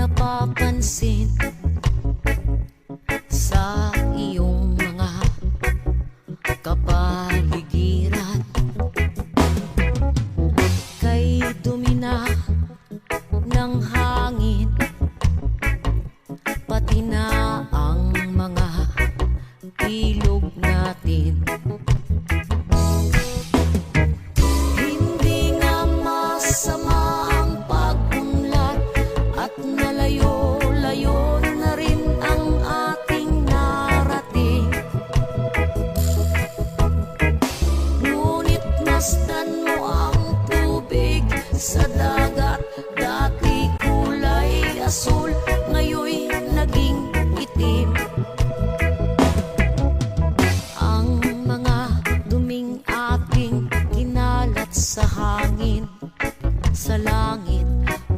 napapansin sa iyong mga kapaligiran. Kay dumi na ng hangin, pati na ang mga ilog natin. Hindi nga masama ang pag-unlad at nalayo-layo na rin ang ating narating. Ngunit masdan mo ang tubig sa dagat, dati kulay asul, ngayoy naging itim. Ang mga duming ating kinalat sa hangin, sa langit,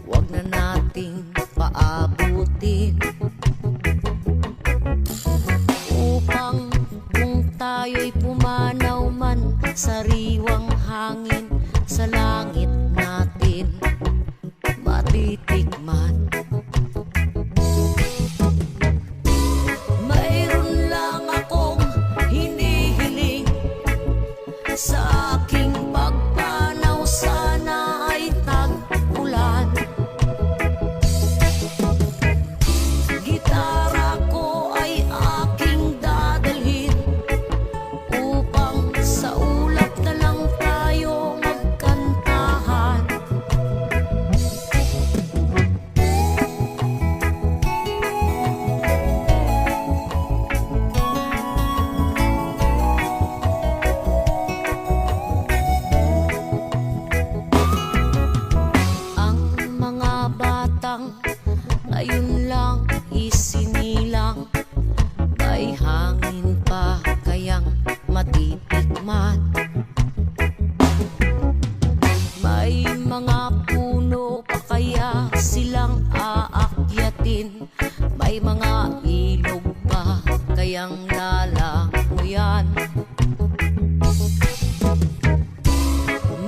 wag na nating paabutin. Upang kung tayo'y pumanaw man, sariwang hangin sa langit natin matitikman. Mayroon lang akong hinihiling sa aking pagpanaw, sana ay tag-ulan. Gitara ko ay aking dadalhin upang sa ulap na lang tayo magkantahan. Ang mga batang ngayon lang isinilang, may hangin pa kayang matitikman. May mga puno pa kaya silang aakyatin, may mga ilog pa kayang lalanguyan.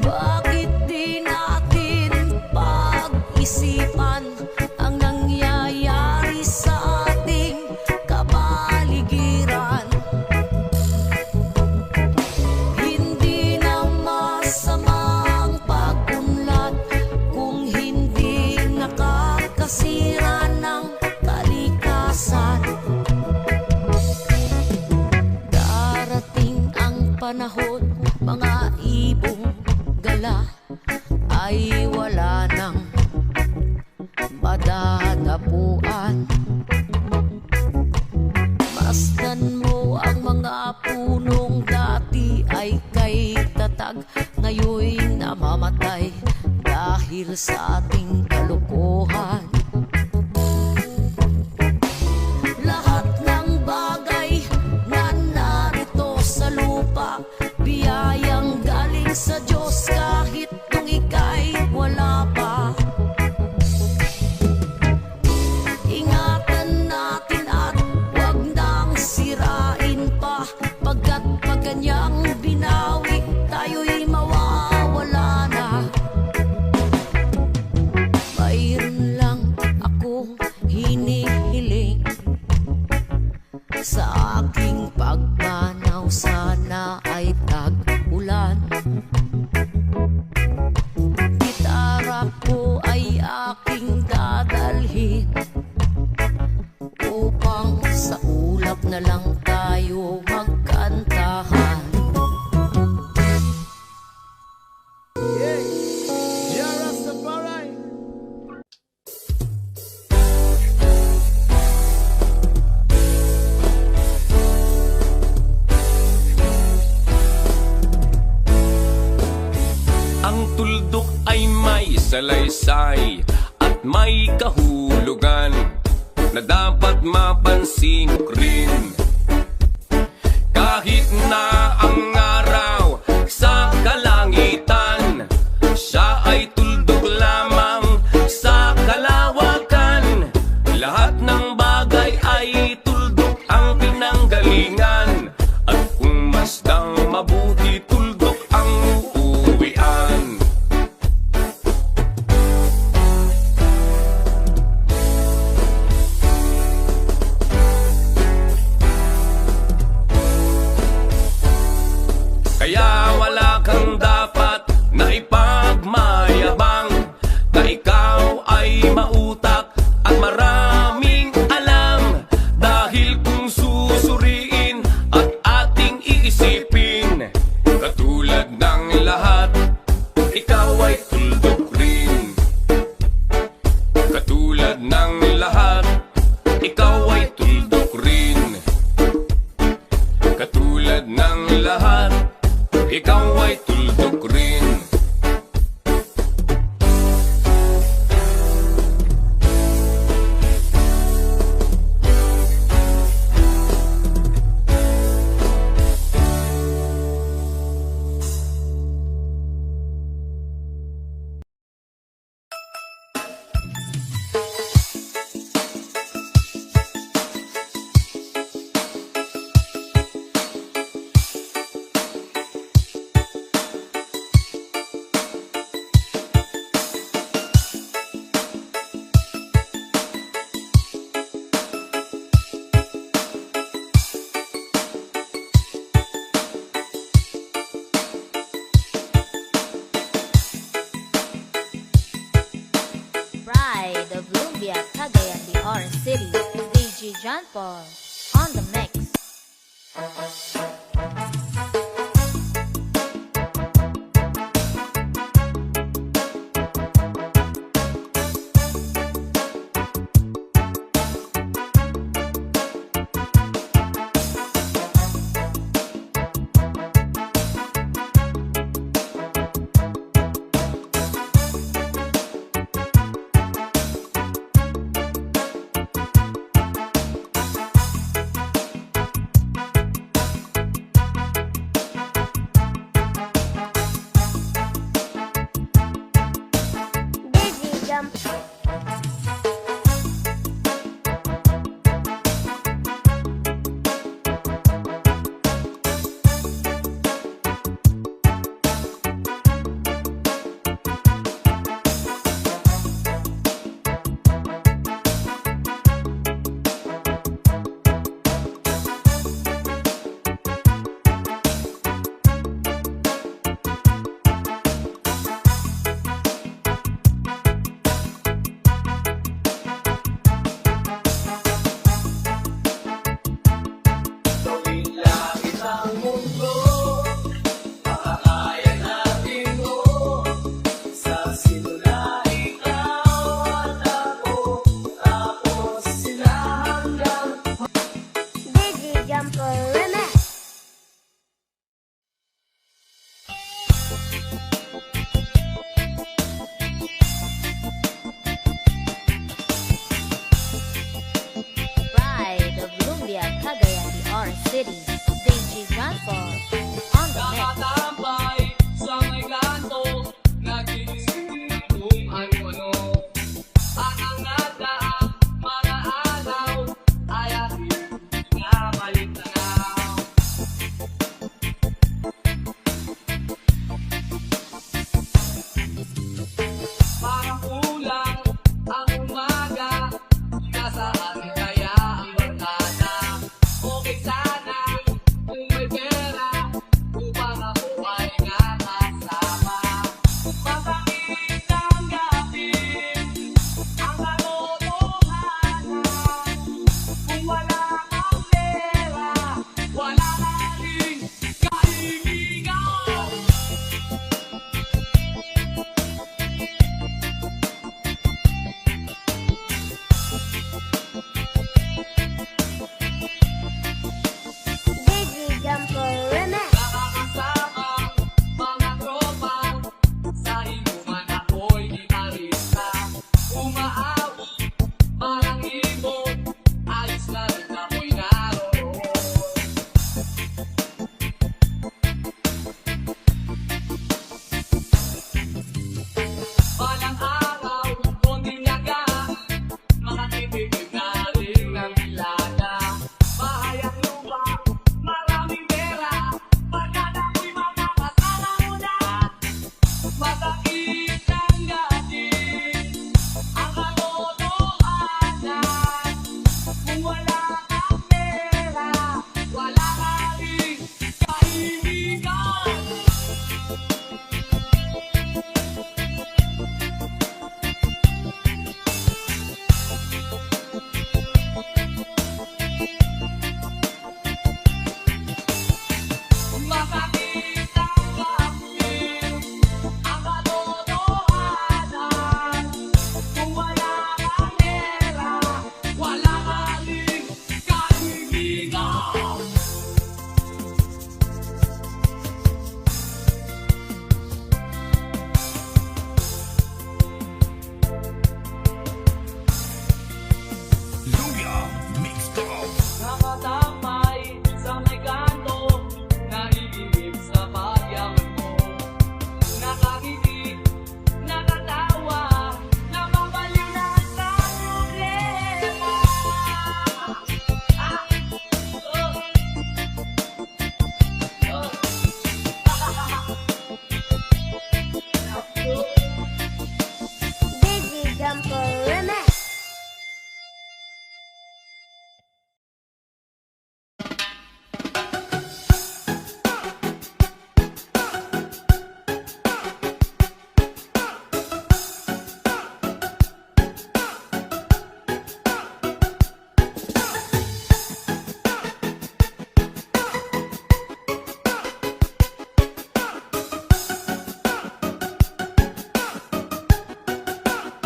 Bakit di natin pag-isipan ang nangyayari sa ating kapaligiran? Hindi na masama ang pag-unlad kung hindi nakakasira ng kalikasan. Darating ang panahon, mga ibong gala ay wala nang madadapuan. Masdan mo ang mga punong dati ay kay tatag, ngayoy namamatay dahil sa ating kalokohan. Lahat ng bagay na narito sa lupa, biyayang galing sa Diyos kahit nung ika'y wala pa. Ingatan natin at wag nang sirain pa, pagkat pag kanyang binawi, tayo'y mawawala na. Mayroon lang akong hinihiling sa aking pagpanaw, sana ay tag-ulan. Gitara ko ay aking dadalhin upang sa ulap na lang tayo magkantahan. Ang tuldok ay may salaysay at may kahulugan na dapat mapansin rin. Kahit na ang araw sa kalangitan, siya ay tuldok lamang sa kalawakan. Lahat ng bagay ay tuldok ang pinanggalingan, at kung masdang mabuti, tuldok ang uuwian. Sample on the mix.